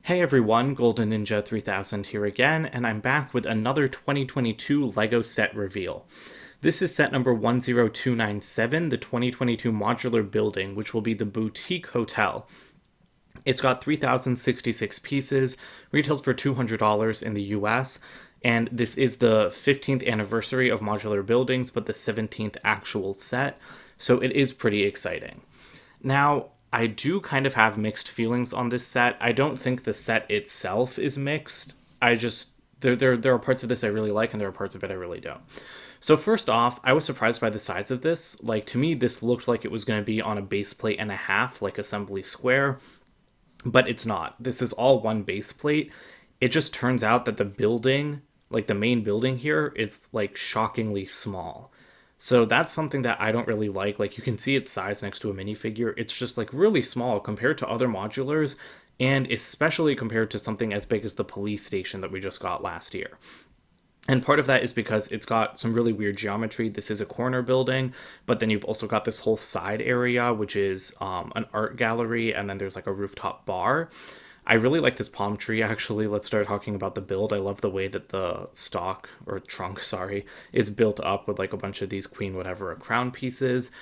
Hey everyone, Golden Ninja 3000 here again, and I'm back with another 2022 LEGO set reveal. This is set number 10297, the 2022 Modular Building, which will be the Boutique Hotel. It's got 3,066 pieces, retails for $200 in the US, and this is the 15th anniversary of modular buildings, but the 17th actual set, so it is pretty exciting. Now, I do kind of have mixed feelings on this set. I don't think the set itself is mixed. I just there are parts of this I really like and there are parts of it I really don't. So first off, I was surprised by the size of this. Like to me, this looked like it was going to be on a base plate and a half, like assembly square, but it's not. This is all one base plate. It just turns out that the building, like the main building here, is like shockingly small. So that's something that I don't really like. Like you can see its size next to a minifigure. It's just like really small compared to other modulars, and especially compared to something as big as the police station that we just got last year. And part of that is because it's got some really weird geometry. This is a corner building, but then you've also got this whole side area, which is an art gallery, and then there's like a rooftop bar. I really like this palm tree, actually. Let's start talking about the build. I love the way that the stalk, or trunk, sorry, is built up with like a bunch of these queen whatever crown pieces.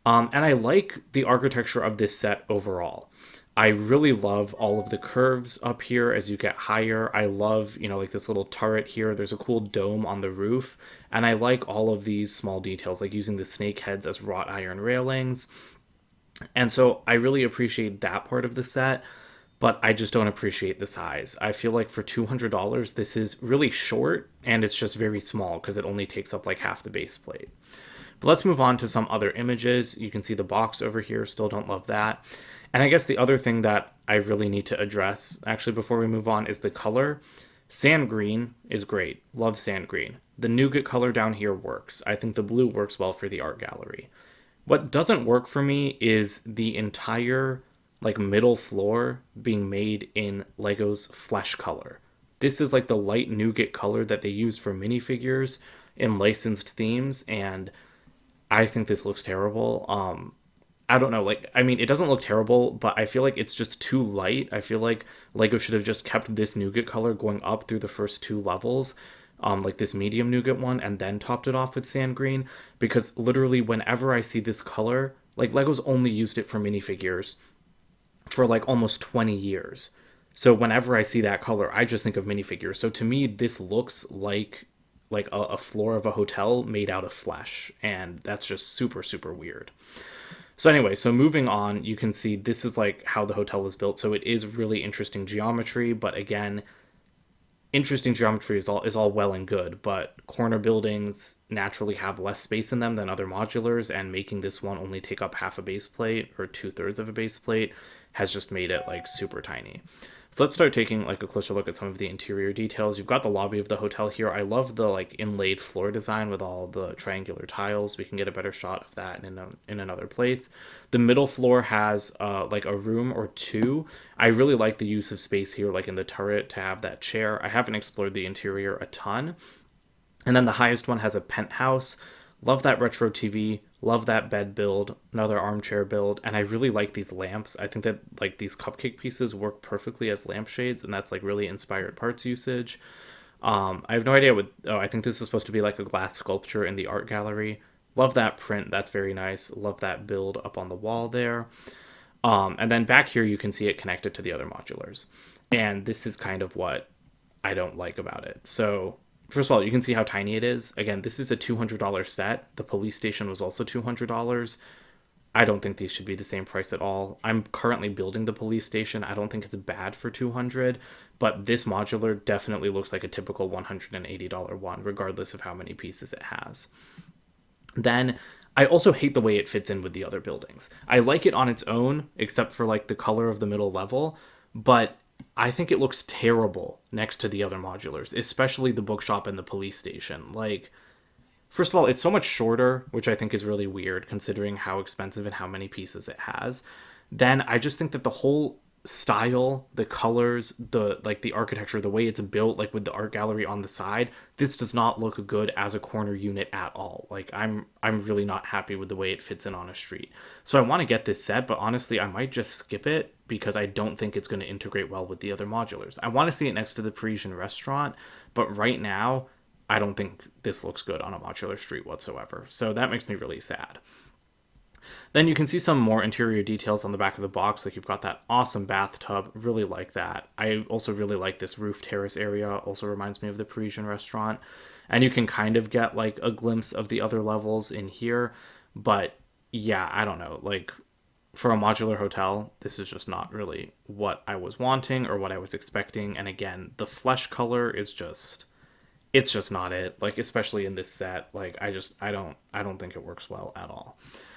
And I like the architecture of this set overall. I really love all of the curves up here as you get higher. I love, like this little turret here. There's a cool dome on the roof. And I like all of these small details, like using the snake heads as wrought iron railings. And so I really appreciate that part of the set, but I just don't appreciate the size. I feel like for $200, this is really short and it's just very small because it only takes up like half the base plate. But let's move on to some other images. You can see the box over here, still don't love that. And I guess the other thing that I really need to address, actually, before we move on, is the color. Sand green is great. Love sand green. The nougat color down here works. I think the blue works well for the art gallery. What doesn't work for me is the entire like middle floor being made in Lego's flesh color. This is like the light nougat color that they use for minifigures in licensed themes, and I think this looks terrible. I don't know, like, I mean, it doesn't look terrible, but I feel like it's just too light. I feel like Lego should have just kept this nougat color going up through the first two levels, like this medium nougat one, and then topped it off with sand green, because literally whenever I see this color, like, Lego's only used it for minifigures for like almost 20 years. So whenever I see that color, I just think of minifigures. So to me, this looks like a floor of a hotel made out of flesh, and that's just super, super weird. So anyway, so moving on, you can see this is like how the hotel was built. So it is really interesting geometry, but again, interesting geometry is all well and good, but corner buildings naturally have less space in them than other modulars, and making this one only take up half a base plate or 2/3 of a base plate has just made it like super tiny. So let's start taking like a closer look at some of the interior details. You've got the lobby of the hotel here. I love the like inlaid floor design with all the triangular tiles. We can get a better shot of that in another place. The middle floor has like a room or two. I really like the use of space here, like in the turret, to have that chair. I haven't explored the interior a ton. And then the highest one has a penthouse. Love that retro TV. Love that bed build. Another armchair build. And I really like these lamps. I think that like these cupcake pieces work perfectly as lampshades, and that's like really inspired parts usage. I have no idea what. Oh, I think this is supposed to be like a glass sculpture in the art gallery. Love that print. That's very nice. Love that build up on the wall there. And then back here, you can see it connected to the other modulars. And this is kind of what I don't like about it. So first of all, you can see how tiny it is. Again, this is a $200 set. The police station was also $200. I don't think these should be the same price at all. I'm currently building the police station. I don't think it's bad for $200, but this modular definitely looks like a typical $180 one, regardless of how many pieces it has. Then I also hate the way it fits in with the other buildings. I like it on its own, except for like the color of the middle level, but I think it looks terrible next to the other modulars, especially the bookshop and the police station. Like, first of all, it's so much shorter, which I think is really weird considering how expensive and how many pieces it has. Then I just think that the whole style, the colors, the architecture, the way it's built, like with the art gallery on the side, this does not look good as a corner unit at all. Like I'm really not happy with the way it fits in on a street. So I want to get this set, but honestly, I might just skip it because I don't think it's going to integrate well with the other modulars. I want to see it next to the Parisian restaurant, but right now I don't think this looks good on a modular street whatsoever. So that makes me really sad. Then you can see some more interior details on the back of the box. Like you've got that awesome bathtub. Really like that. I also really like this roof terrace area. Also reminds me of the Parisian restaurant. And you can kind of get like a glimpse of the other levels in here. But yeah, I don't know. Like for a modular hotel, this is just not really what I was wanting or what I was expecting. And again, the flesh color is just, it's just not it. Like especially in this set, like I don't think it works well at all.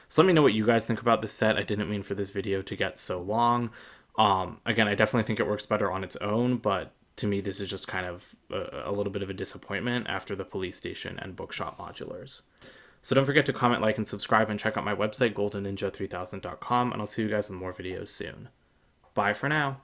So let me know what you guys think about this set. I didn't mean for this video to get so long. Again, I definitely think it works better on its own, but to me, this is just kind of a little bit of a disappointment after the police station and bookshop modulars. So don't forget to comment, like, and subscribe, and check out my website, goldenninja3000.com, and I'll see you guys with more videos soon. Bye for now.